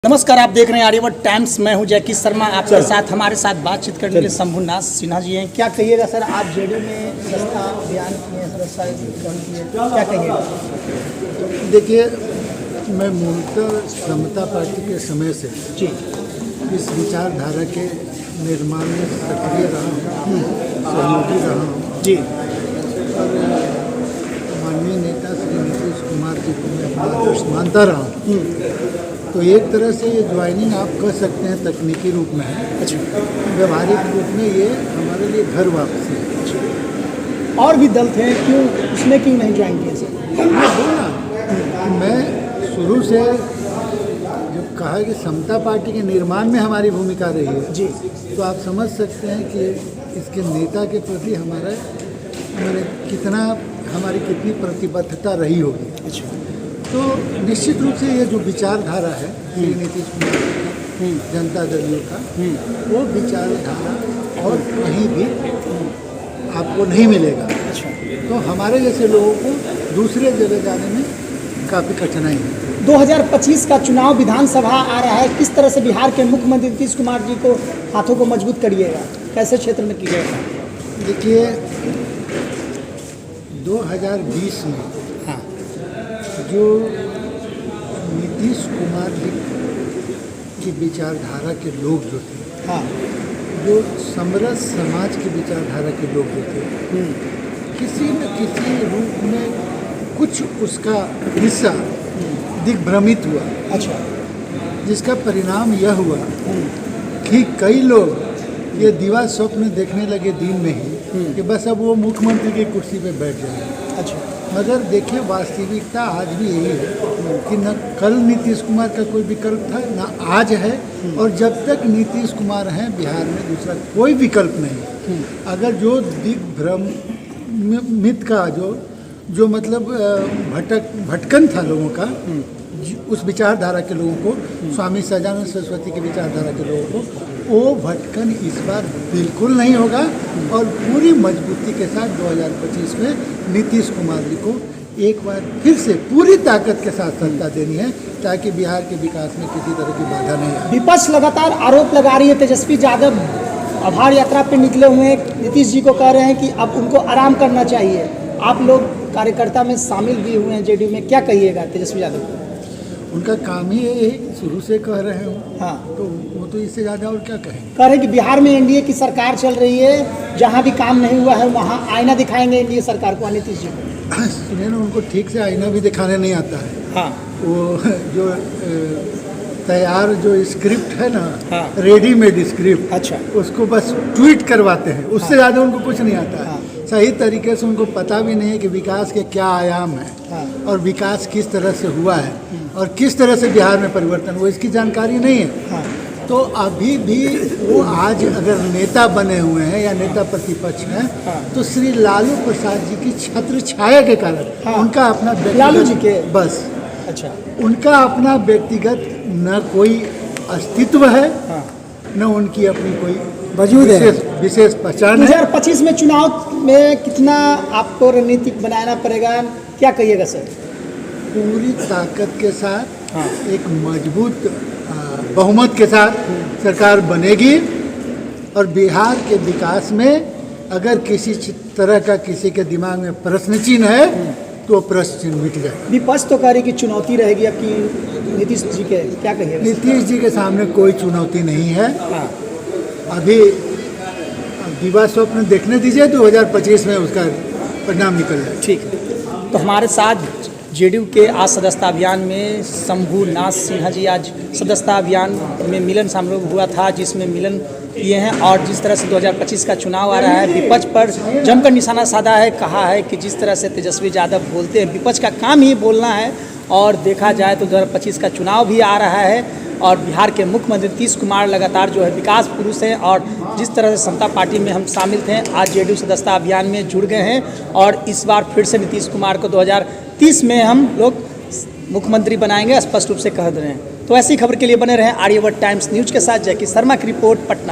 नमस्कार, आप देख रहे हैं आर्यवर्त टाइम्स। मैं हूं जयकिश शर्मा। आपके साथ हमारे साथ बातचीत करने के लिए शंभुनाथ सिन्हा जी हैं। क्या कहिएगा सर, आप जेडीयू में सस्ता अभियान किए, सदस्यता ग्रहण किए, क्या कहिएगा? देखिए, मैं मूलतः समता पार्टी के समय से जी इस विचारधारा के निर्माण में सक्रिय रहा हूँ, सहयोगी रहा हूँ। जी और माननीय नेता श्री नीतीश कुमार जी को मैं अपना आदर्श मानता रहा हूँ। तो एक तरह से ये ज्वाइनिंग आप कह सकते हैं तकनीकी रूप में है। अच्छा, व्यवहारिक रूप में ये हमारे लिए घर वापसी है। और भी दल थे, क्यों उसमें क्यों नहीं ज्वाइन किए सर? मैं बोला, मैं शुरू से जब कहा कि समता पार्टी के निर्माण में हमारी भूमिका रही है जी, तो आप समझ सकते हैं कि इसके नेता के प्रति हमारी कितनी प्रतिबद्धता रही होगी। अच्छा, तो निश्चित रूप से ये जो विचारधारा है श्री नीतीश कुमार जी का, जनता दल का, वो विचारधारा और कहीं भी आपको नहीं मिलेगा। अच्छा। तो हमारे जैसे लोगों को दूसरे जगह जाने में काफ़ी कठिनाई है। 2025 का चुनाव विधानसभा आ रहा है, किस तरह से बिहार के मुख्यमंत्री नीतीश कुमार जी को हाथों को मजबूत करिएगा, कैसे क्षेत्र में कीजिएगा? देखिए, 2020 में हाँ, जो नीतीश कुमार जी की विचारधारा के लोग जो थे, हाँ, जो समरस समाज की विचारधारा के लोग जो थे, किसी न किसी रूप में कुछ उसका हिस्सा दिग्भ्रमित हुआ। अच्छा, जिसका परिणाम यह हुआ कि कई लोग ये दिवा स्वप्न देखने लगे दिन में ही कि बस अब वो मुख्यमंत्री की कुर्सी पे बैठ जाए। अच्छा, मगर देखिए, वास्तविकता आज भी यही है कि न कल नीतीश कुमार का कोई विकल्प था, न आज है, और जब तक नीतीश कुमार हैं बिहार में दूसरा कोई विकल्प नहीं। अगर जो दिग्भ्रमित का जो मतलब भटकन था लोगों का, उस विचारधारा के लोगों को, स्वामी सदानंद सरस्वती की विचारधारा के लोगों को, वो भटकन इस बार बिल्कुल नहीं होगा। और पूरी मजबूती के साथ 2025 में नीतीश कुमार जी को एक बार फिर से पूरी ताकत के साथ सत्ता देनी है, ताकि बिहार के विकास में किसी तरह की बाधा नहीं आए। विपक्ष लगातार आरोप लगा रही है, तेजस्वी यादव आभार यात्रा पे निकले हुए हैं, नीतीश जी को कह रहे हैं कि अब उनको आराम करना चाहिए। आप लोग कार्यकर्ता में शामिल भी हुए हैं जेडीयू में, क्या कहिएगा तेजस्वी यादव को? उनका काम ही यही शुरू से कह रहे हो। हाँ, तो वो तो इससे ज़्यादा और क्या कहेंगे। कह रहे हैं कि बिहार में एनडीए की सरकार चल रही है, जहाँ भी काम नहीं हुआ है वहाँ आईना दिखाएंगे एनडीए सरकार को, नीतीश जी को। सुनिए ना, उनको ठीक से आईना भी दिखाने नहीं आता है। हाँ, वो जो तैयार जो स्क्रिप्ट है ना, हाँ, रेडीमेड स्क्रिप्ट, अच्छा, उसको बस ट्वीट करवाते हैं, उससे ज़्यादा उनको कुछ नहीं आता है। हाँ, सही तरीके से उनको पता भी नहीं है कि विकास के क्या आयाम है, हाँ, और विकास किस तरह से हुआ है, और किस तरह से बिहार में परिवर्तन हुआ, इसकी जानकारी नहीं है। हाँ, तो अभी भी वो आज अगर नेता बने हुए हैं या नेता प्रतिपक्ष हैं, हाँ, तो श्री लालू प्रसाद जी की छत्र छाया के कारण, हाँ, उनका अपना लालू जी के, बस अच्छा, उनका अपना व्यक्तिगत न कोई अस्तित्व है, हाँ, न उनकी अपनी कोई वजूद है। विशेष पहचान है। 2025 में चुनाव में कितना आपको रणनीति बनाना पड़ेगा, क्या कहिएगा सर? पूरी ताकत के साथ, हाँ, एक मजबूत बहुमत के साथ सरकार बनेगी, और बिहार के विकास में अगर किसी तरह का किसी के दिमाग में प्रश्न चिन्ह है तो प्रश्न चिन्ह मिट जाएगा। विपक्ष तो कह रही कि चुनौती रहेगी आपकी नीतीश जी के, क्या कहिएगा? नीतीश जी के सामने कोई चुनौती नहीं है। हाँ, अभी दिवा स्वप्न देखने दीजिए, 2025 में उसका परिणाम निकल जाए। ठीक है। तो हमारे साथ जेडीयू के आज सदस्यता अभियान में शंभुनाथ सिन्हा जी आज सदस्यता अभियान में मिलन शामिल हुआ था, जिसमें मिलन किए हैं। और जिस तरह से 2025 का चुनाव आ रहा है, विपक्ष पर जमकर निशाना साधा है, कहा है कि जिस तरह से तेजस्वी यादव बोलते हैं, विपक्ष का काम ही बोलना है। और देखा जाए तो 2025 का चुनाव भी आ रहा है, और बिहार के मुख्यमंत्री नीतीश कुमार लगातार जो है विकास पुरुष हैं, और जिस तरह से समता पार्टी में हम शामिल थे, आज जेडीयू सदस्यता अभियान में जुड़ गए हैं। और इस बार फिर से नीतीश कुमार को 2030 में हम लोग मुख्यमंत्री बनाएंगे, स्पष्ट रूप से कह रहे हैं। तो ऐसी खबर के लिए बने रहें आर्यवर्त टाइम्स न्यूज के साथ। जयकिश शर्मा की रिपोर्ट, पटना।